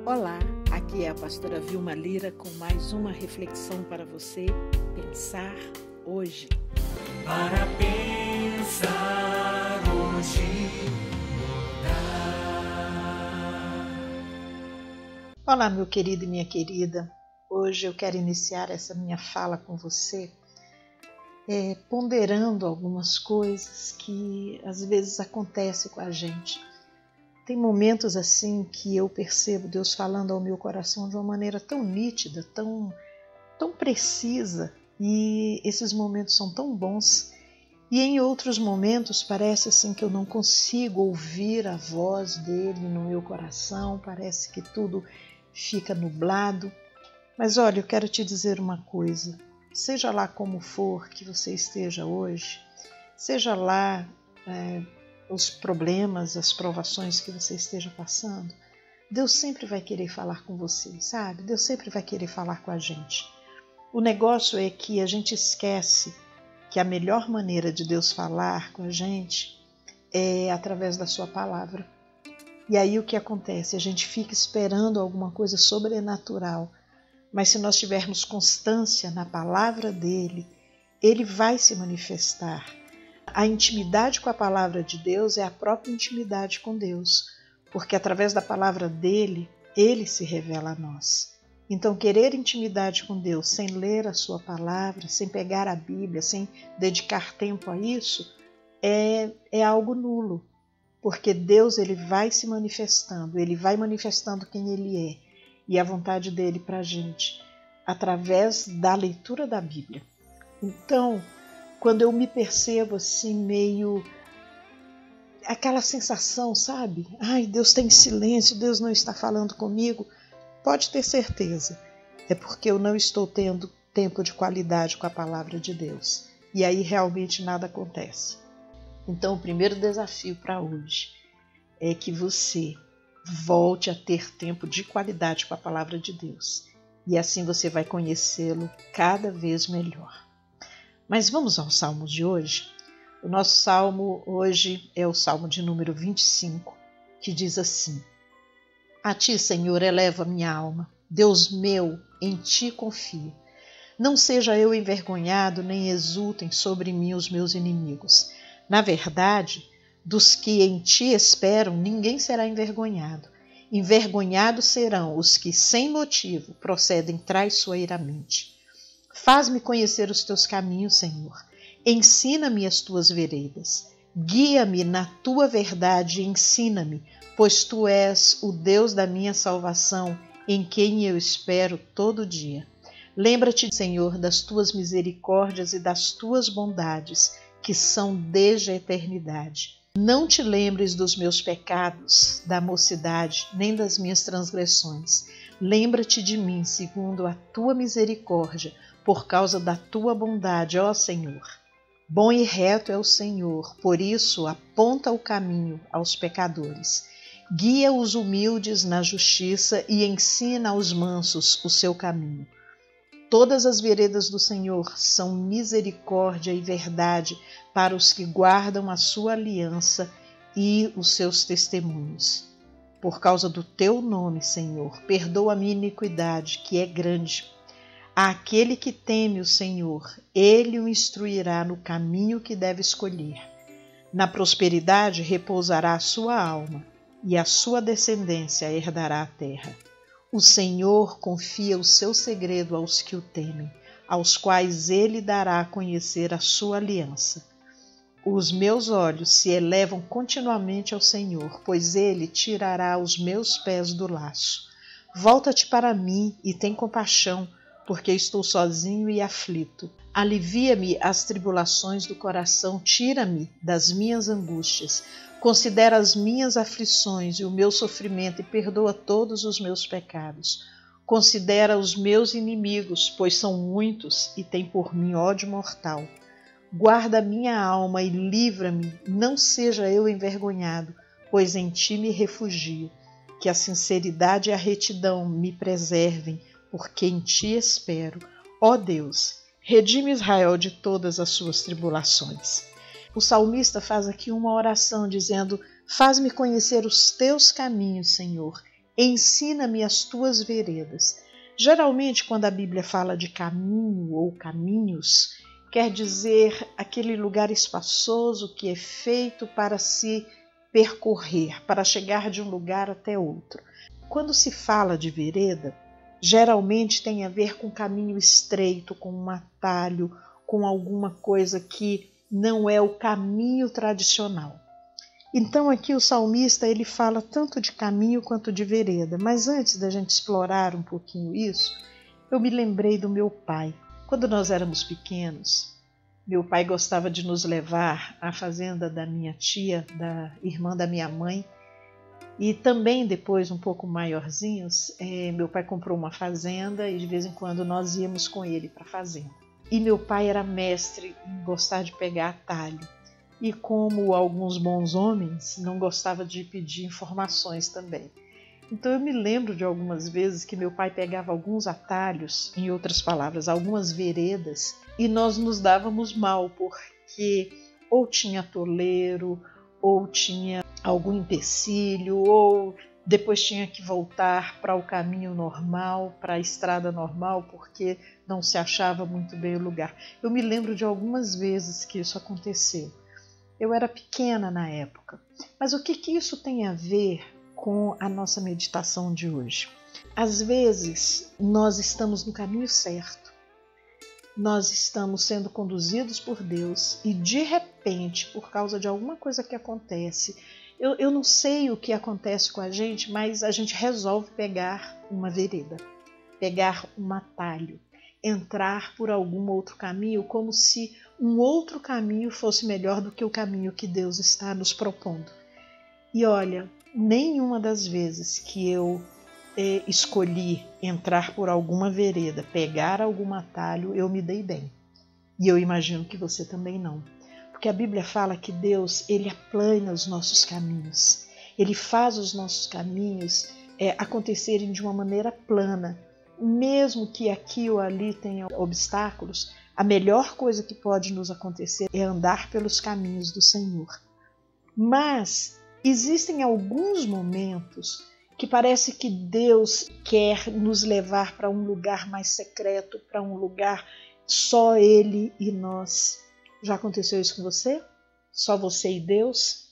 Olá, aqui é a pastora Vilma Lira com mais uma reflexão para você pensar hoje. Para pensar hoje. Olá, meu querido e minha querida. Hoje eu quero iniciar essa minha fala com você ponderando algumas coisas que às vezes acontecem com a gente. Tem momentos assim que eu percebo Deus falando ao meu coração de uma maneira tão nítida, tão precisa, e esses momentos são tão bons. E em outros momentos parece assim que eu não consigo ouvir a voz dele no meu coração, parece que tudo fica nublado. Mas olha, eu quero te dizer uma coisa, seja lá como for que você esteja hoje, seja lá os problemas, as provações que você esteja passando, Deus sempre vai querer falar com você, sabe? Deus sempre vai querer falar com a gente. O negócio é que a gente esquece que a melhor maneira de Deus falar com a gente é através da sua palavra. E aí o que acontece? A gente fica esperando alguma coisa sobrenatural, mas se nós tivermos constância na palavra dele, ele vai se manifestar. A intimidade com a palavra de Deus é a própria intimidade com Deus, porque através da palavra dele, ele se revela a nós. Então, querer intimidade com Deus sem ler a sua palavra, sem pegar a Bíblia, sem dedicar tempo a isso, é algo nulo, porque Deus ele vai se manifestando, ele vai manifestando quem ele é e a vontade dele para a gente, através da leitura da Bíblia. Então, quando eu me percebo assim, meio aquela sensação, sabe? Ai, Deus está em silêncio, Deus não está falando comigo. Pode ter certeza, é porque eu não estou tendo tempo de qualidade com a palavra de Deus. E aí realmente nada acontece. Então, o primeiro desafio para hoje é que você volte a ter tempo de qualidade com a palavra de Deus. E assim você vai conhecê-lo cada vez melhor. Mas vamos ao salmo de hoje. O nosso salmo hoje é o salmo de número 25, que diz assim: A ti, Senhor, eleva minha alma. Deus meu, em ti confio. Não seja eu envergonhado, nem exultem sobre mim os meus inimigos. Na verdade, dos que em ti esperam, ninguém será envergonhado. Envergonhados serão os que, sem motivo, procedem traiçoeiramente. Faz-me conhecer os teus caminhos, Senhor. Ensina-me as tuas veredas. Guia-me na tua verdade e ensina-me, pois tu és o Deus da minha salvação, em quem eu espero todo dia. Lembra-te, Senhor, das tuas misericórdias e das tuas bondades, que são desde a eternidade. Não te lembres dos meus pecados, da mocidade, nem das minhas transgressões. Lembra-te de mim, segundo a tua misericórdia, por causa da tua bondade, ó Senhor. Bom e reto é o Senhor, por isso aponta o caminho aos pecadores. Guia os humildes na justiça e ensina aos mansos o seu caminho. Todas as veredas do Senhor são misericórdia e verdade para os que guardam a sua aliança e os seus testemunhos. Por causa do teu nome, Senhor, perdoa a minha iniquidade, que é grande. Àquele que teme o Senhor, ele o instruirá no caminho que deve escolher. Na prosperidade repousará a sua alma, e a sua descendência herdará a terra. O Senhor confia o seu segredo aos que o temem, aos quais ele dará a conhecer a sua aliança. Os meus olhos se elevam continuamente ao Senhor, pois ele tirará os meus pés do laço. Volta-te para mim e tem compaixão, porque estou sozinho e aflito. Alivia-me as tribulações do coração, tira-me das minhas angústias. Considera as minhas aflições e o meu sofrimento e perdoa todos os meus pecados. Considera os meus inimigos, pois são muitos e têm por mim ódio mortal. Guarda a minha alma e livra-me, não seja eu envergonhado, pois em ti me refugio. Que a sinceridade e a retidão me preservem, porque em ti espero. Ó Deus, redime Israel de todas as suas tribulações. O salmista faz aqui uma oração dizendo: faz-me conhecer os teus caminhos, Senhor. ensina-me as tuas veredas. Geralmente, quando a Bíblia fala de caminho ou caminhos, quer dizer aquele lugar espaçoso que é feito para se percorrer, para chegar de um lugar até outro. Quando se fala de vereda, geralmente tem a ver com caminho estreito, com um atalho, com alguma coisa que não é o caminho tradicional. Então aqui o salmista ele fala tanto de caminho quanto de vereda, mas antes da gente explorar um pouquinho isso, eu me lembrei do meu pai. Quando nós éramos pequenos, meu pai gostava de nos levar à fazenda da minha tia, da irmã da minha mãe, e também depois, um pouco maiorzinhos, meu pai comprou uma fazenda e de vez em quando nós íamos com ele para a fazenda. E meu pai era mestre em gostar de pegar atalho. E como alguns bons homens, não gostava de pedir informações também. Então eu me lembro de algumas vezes que meu pai pegava alguns atalhos, em outras palavras, algumas veredas, e nós nos dávamos mal, porque ou tinha toleiro, ou tinha algum empecilho, ou depois tinha que voltar para o caminho normal, para a estrada normal, porque não se achava muito bem o lugar. Eu me lembro de algumas vezes que isso aconteceu. Eu era pequena na época, mas o que isso tem a ver com a nossa meditação de hoje? Às vezes nós estamos no caminho certo, nós estamos sendo conduzidos por Deus e de repente, por causa de alguma coisa que acontece, eu não sei o que acontece com a gente, mas a gente resolve pegar uma vereda, pegar um atalho, entrar por algum outro caminho, como se um outro caminho fosse melhor do que o caminho que Deus está nos propondo. E olha, nenhuma das vezes que eu escolhi entrar por alguma vereda, pegar algum atalho, eu me dei bem. E eu imagino que você também não. Porque a Bíblia fala que Deus, Ele aplana os nossos caminhos. Ele faz os nossos caminhos acontecerem de uma maneira plana. Mesmo que aqui ou ali tenha obstáculos, a melhor coisa que pode nos acontecer é andar pelos caminhos do Senhor. Mas existem alguns momentos que parece que Deus quer nos levar para um lugar mais secreto, para um lugar só Ele e nós. Já aconteceu isso com você? Só você e Deus?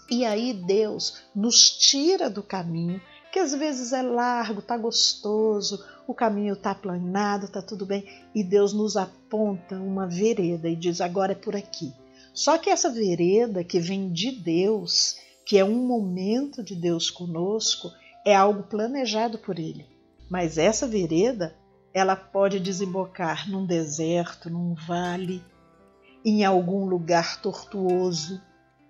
E aí Deus nos tira do caminho, que às vezes é largo, está gostoso, o caminho está aplanado, está tudo bem, e Deus nos aponta uma vereda e diz, agora é por aqui. Só que essa vereda que vem de Deus, que é um momento de Deus conosco, é algo planejado por Ele. Mas essa vereda, ela pode desembocar num deserto, num vale, em algum lugar tortuoso.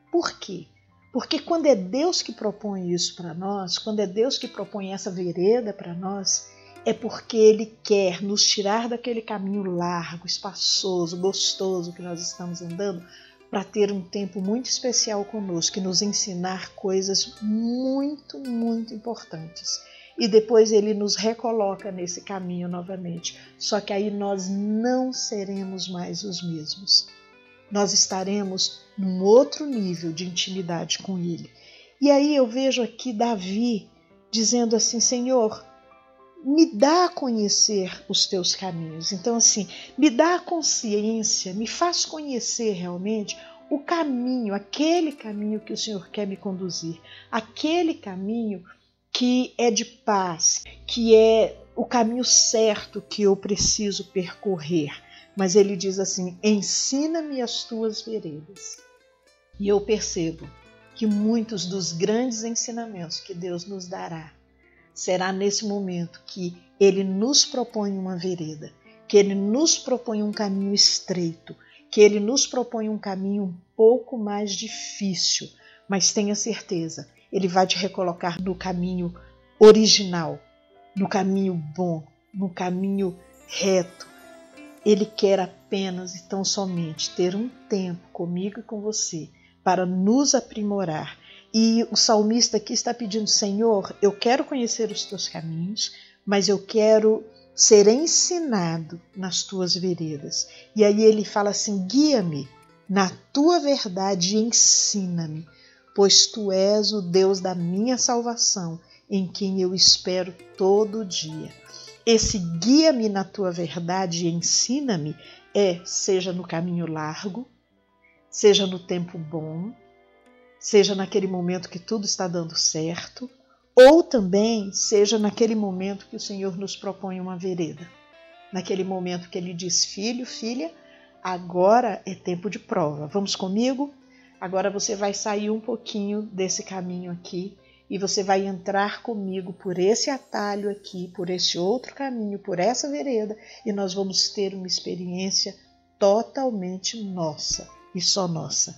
Por quê? Porque quando é Deus que propõe isso para nós, quando é Deus que propõe essa vereda para nós, é porque Ele quer nos tirar daquele caminho largo, espaçoso, gostoso que nós estamos andando, para ter um tempo muito especial conosco e nos ensinar coisas muito, muito importantes. E depois Ele nos recoloca nesse caminho novamente. Só que aí nós não seremos mais os mesmos. Nós estaremos num outro nível de intimidade com Ele. E aí eu vejo aqui Davi dizendo assim, Senhor, me dá a conhecer os teus caminhos. Então assim, me dá a consciência, me faz conhecer realmente o caminho, aquele caminho que o Senhor quer me conduzir, aquele caminho que é de paz, que é o caminho certo que eu preciso percorrer. Mas ele diz assim, ensina-me as tuas veredas. E eu percebo que muitos dos grandes ensinamentos que Deus nos dará será nesse momento que Ele nos propõe uma vereda, que Ele nos propõe um caminho estreito, que Ele nos propõe um caminho um pouco mais difícil, mas tenha certeza, Ele vai te recolocar no caminho original, no caminho bom, no caminho reto. Ele quer apenas e tão somente ter um tempo comigo e com você para nos aprimorar. E o salmista aqui está pedindo, Senhor, eu quero conhecer os teus caminhos, mas eu quero ser ensinado nas tuas veredas. E aí ele fala assim, guia-me na tua verdade e ensina-me, pois tu és o Deus da minha salvação em quem eu espero todo dia. Esse guia-me na tua verdade e ensina-me seja no caminho largo, seja no tempo bom, seja naquele momento que tudo está dando certo, ou também seja naquele momento que o Senhor nos propõe uma vereda. Naquele momento que Ele diz, filho, filha, agora é tempo de prova. Vamos comigo? Agora você vai sair um pouquinho desse caminho aqui e você vai entrar comigo por esse atalho aqui, por esse outro caminho, por essa vereda, e nós vamos ter uma experiência totalmente nossa e só nossa.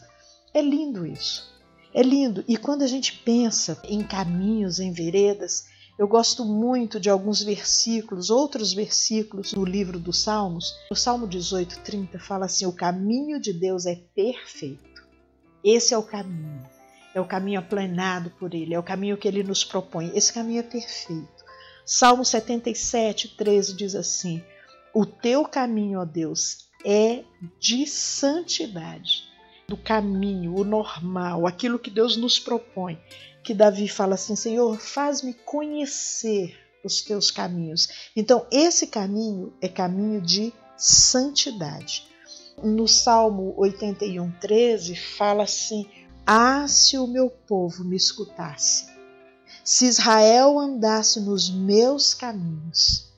É lindo isso. É lindo. E quando a gente pensa em caminhos, em veredas, eu gosto muito de alguns versículos, outros versículos no livro dos Salmos. No Salmo 18:30 fala assim, o caminho de Deus é perfeito. Esse é o caminho aplanado por Ele, é o caminho que Ele nos propõe. Esse caminho é perfeito. Salmo 77:13 diz assim, o teu caminho, ó Deus, é de santidade. Do caminho, o normal, aquilo que Deus nos propõe, que Davi fala assim, Senhor, faz-me conhecer os teus caminhos. Então, esse caminho é caminho de santidade. No Salmo 81:13 fala assim, se o meu povo me escutasse, se Israel andasse nos meus caminhos,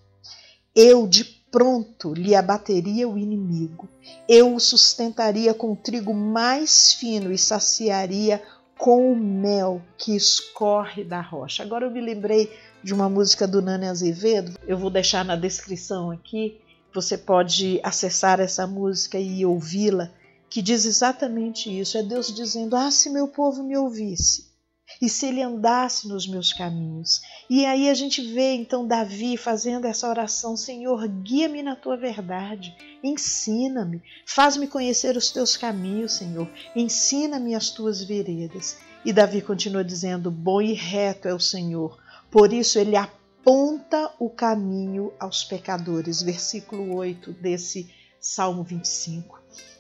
eu de pronto lhe abateria o inimigo, eu o sustentaria com o trigo mais fino e saciaria com o mel que escorre da rocha. Agora eu me lembrei de uma música do Nani Azevedo, eu vou deixar na descrição aqui, você pode acessar essa música e ouvi-la, que diz exatamente isso, é Deus dizendo, se meu povo me ouvisse, e se ele andasse nos meus caminhos. E aí a gente vê então Davi fazendo essa oração, Senhor, guia-me na tua verdade, ensina-me, faz-me conhecer os teus caminhos, Senhor, ensina-me as tuas veredas. E Davi continua dizendo, bom e reto é o Senhor, por isso ele aponta o caminho aos pecadores. Versículo 8 desse Salmo 25.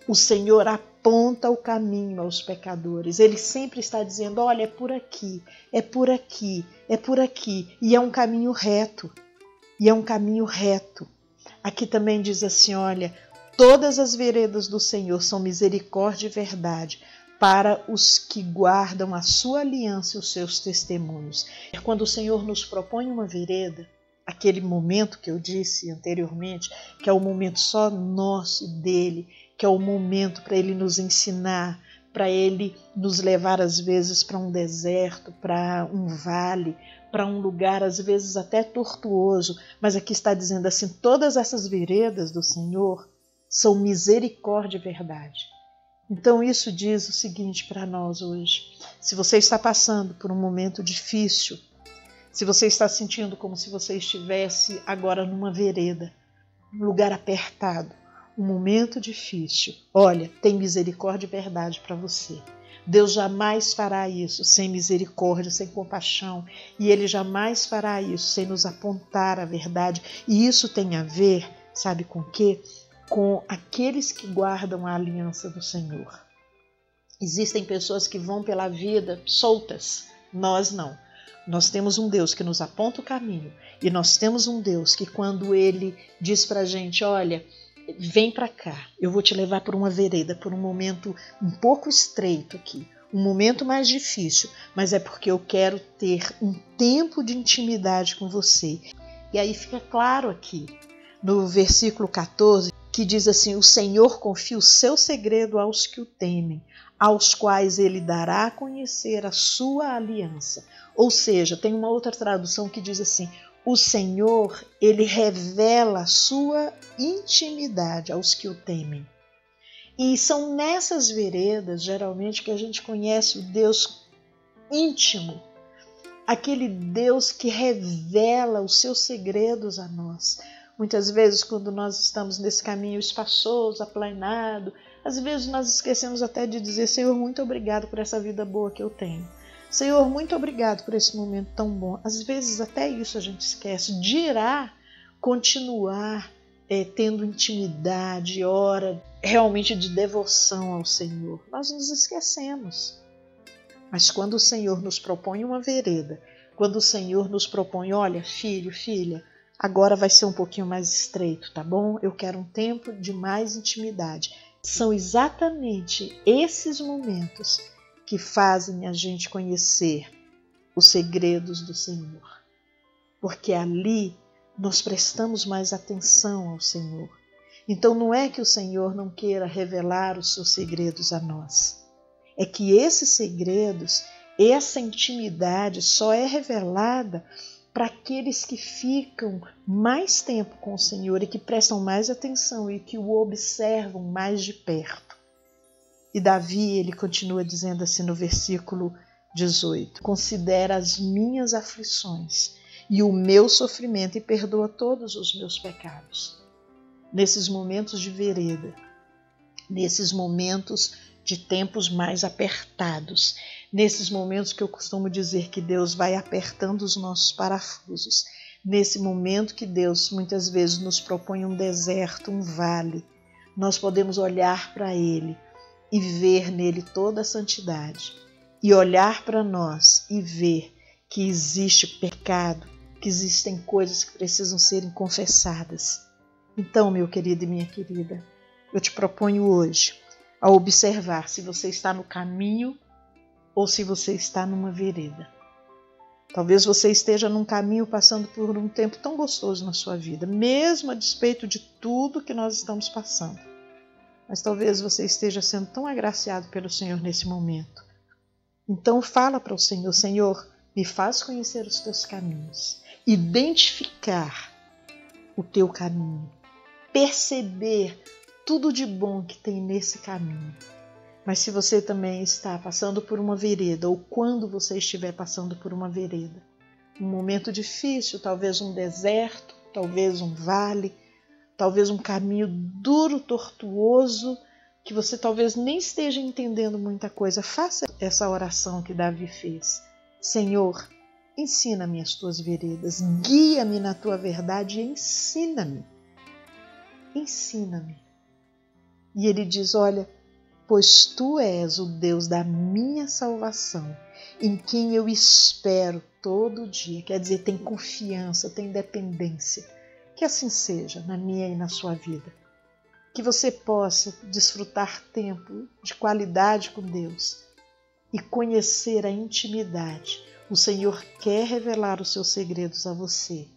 O Senhor aponta o caminho aos pecadores. Ele sempre está dizendo, olha, é por aqui, é por aqui, é por aqui. E é um caminho reto. E é um caminho reto. Aqui também diz assim, olha, todas as veredas do Senhor são misericórdia e verdade para os que guardam a sua aliança e os seus testemunhos. Quando o Senhor nos propõe uma vereda, aquele momento que eu disse anteriormente, que é o momento só nosso e dele, que é o momento para Ele nos ensinar, para Ele nos levar às vezes para um deserto, para um vale, para um lugar às vezes até tortuoso, mas aqui está dizendo assim, todas essas veredas do Senhor são misericórdia e verdade. Então isso diz o seguinte para nós hoje, se você está passando por um momento difícil, se você está sentindo como se você estivesse agora numa vereda, num lugar apertado, um momento difícil, olha, tem misericórdia e verdade para você. Deus jamais fará isso sem misericórdia, sem compaixão, e Ele jamais fará isso sem nos apontar a verdade. E isso tem a ver, sabe com o quê? Com aqueles que guardam a aliança do Senhor. Existem pessoas que vão pela vida soltas, nós não. Nós temos um Deus que nos aponta o caminho, e nós temos um Deus que quando Ele diz para a gente, olha, vem para cá, eu vou te levar por uma vereda, por um momento um pouco estreito aqui, um momento mais difícil, mas é porque eu quero ter um tempo de intimidade com você. E aí fica claro aqui, no versículo 14, que diz assim, o Senhor confia o seu segredo aos que o temem, aos quais Ele dará a conhecer a sua aliança. Ou seja, tem uma outra tradução que diz assim, o Senhor, Ele revela a sua intimidade aos que o temem. E são nessas veredas, geralmente, que a gente conhece o Deus íntimo, aquele Deus que revela os seus segredos a nós. Muitas vezes, quando nós estamos nesse caminho espaçoso, aplanado, às vezes nós esquecemos até de dizer, Senhor, muito obrigado por essa vida boa que eu tenho. Senhor, muito obrigado por esse momento tão bom. Às vezes até isso a gente esquece. Dirá continuar tendo intimidade, hora realmente de devoção ao Senhor. Nós nos esquecemos. Mas quando o Senhor nos propõe uma vereda, quando o Senhor nos propõe, olha, filho, filha, agora vai ser um pouquinho mais estreito, tá bom? Eu quero um tempo de mais intimidade. São exatamente esses momentos que fazem a gente conhecer os segredos do Senhor. Porque ali nós prestamos mais atenção ao Senhor. Então não é que o Senhor não queira revelar os seus segredos a nós. É que esses segredos, essa intimidade só é revelada para aqueles que ficam mais tempo com o Senhor e que prestam mais atenção e que o observam mais de perto. E Davi, ele continua dizendo assim no versículo 18: considera as minhas aflições e o meu sofrimento e perdoa todos os meus pecados. Nesses momentos de vereda, nesses momentos de tempos mais apertados, nesses momentos que eu costumo dizer que Deus vai apertando os nossos parafusos, nesse momento que Deus muitas vezes nos propõe um deserto, um vale, nós podemos olhar para Ele e ver nele toda a santidade, e olhar para nós e ver que existe pecado, que existem coisas que precisam serem confessadas. Então, meu querido e minha querida, eu te proponho hoje a observar se você está no caminho ou se você está numa vereda. Talvez você esteja num caminho passando por um tempo tão gostoso na sua vida, mesmo a despeito de tudo que nós estamos passando. Mas talvez você esteja sendo tão agraciado pelo Senhor nesse momento. Então fala para o Senhor: Senhor, me faz conhecer os teus caminhos, identificar o teu caminho, perceber tudo de bom que tem nesse caminho. Mas se você também está passando por uma vereda, ou quando você estiver passando por uma vereda, um momento difícil, talvez um deserto, talvez um vale, talvez um caminho duro, tortuoso, que você talvez nem esteja entendendo muita coisa, faça essa oração que Davi fez. Senhor, ensina-me as tuas veredas, guia-me na tua verdade e ensina-me. Ensina-me. E ele diz, olha, pois tu és o Deus da minha salvação, em quem eu espero todo dia. Quer dizer, tem confiança, tem dependência. Que assim seja na minha e na sua vida. Que você possa desfrutar tempo de qualidade com Deus e conhecer a intimidade. O Senhor quer revelar os seus segredos a você.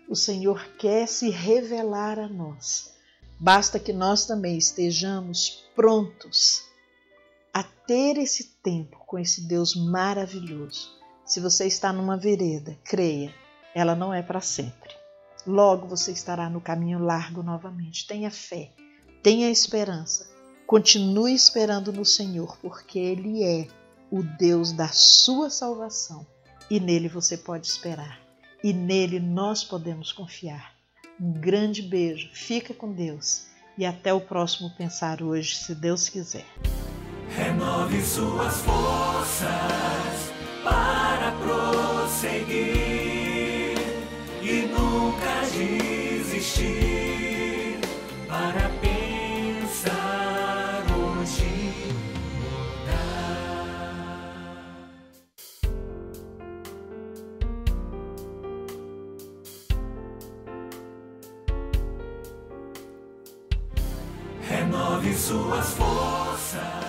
O Senhor quer se revelar a nós. Basta que nós também estejamos prontos a ter esse tempo com esse Deus maravilhoso. Se você está numa vereda, creia, ela não é para sempre. Logo você estará no caminho largo novamente. Tenha fé, tenha esperança. Continue esperando no Senhor, porque Ele é o Deus da sua salvação. E nele você pode esperar. E nele nós podemos confiar. Um grande beijo, fica com Deus e até o próximo Pensar Hoje, se Deus quiser. Renove suas forças para prosseguir e nunca desistir, para pensar hoje mudar. Renove suas forças.